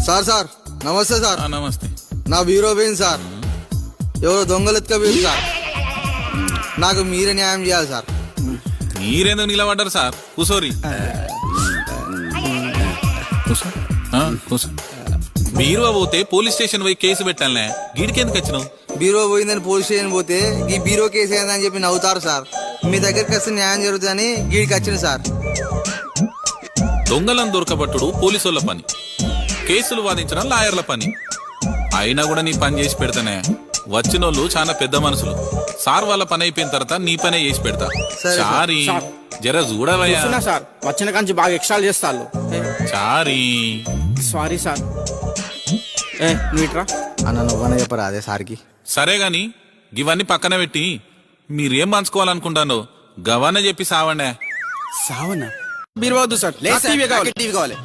Sir sir నమస్తే sir. నమస్తే. నా బీరో పోయింది సార్, ఎవరో దొంగలు ఎత్తుకపోయింది సార్. నాకు మీరే న్యాయం చేయాలి సార్. మీరెందుకు నిలబడ్డారు సార్? కూసోరి. కూసో. బీరువా పోతే పోలీస్ స్టేషన్ పోయి కేసు పెట్టాలనే, గీడికెందుకు వచ్చినావు? బీరో పోయిందని పోలీస్ స్టేషన్ పోతే ఈ బీరో కేసు ఏందని చెప్పి నవ్వుతారు సార్. మీ దగ్గరికి వస్తే న్యాయం జరుగుతుందని గీడికి వచ్చింది సార్. దొంగలను దొరకబట్టుడు పోలీసు వాళ్ళ పని, కేసులు వాదించడం లాయర్ల పని. అయినా కూడా నీ పని చేసి పెడతానే. వచ్చినోళ్ళు చాలా పెద్ద మనుషులు. సార్ వాళ్ళ పని అయిపోయిన తర్వాత నీ పనే చేసి పెడతా. చారీ జర చూడవయ్యా సార్. వచ్చిన కంచి బాగా ఎక్స్ట్రా చేస్తారు. చారీ. Sorry sir. నువ్వుట్రా అన్న నువ్వనే చెప్పరా అదే సార్కి. సరే గాని ఇవన్నీ పక్కన పెట్టి మీరేం పంచుకోవాలనుకుంటాను గవానే చెప్పి సావండే. సావనా? మీరు వద్దు సార్, టీవీ కావాలి.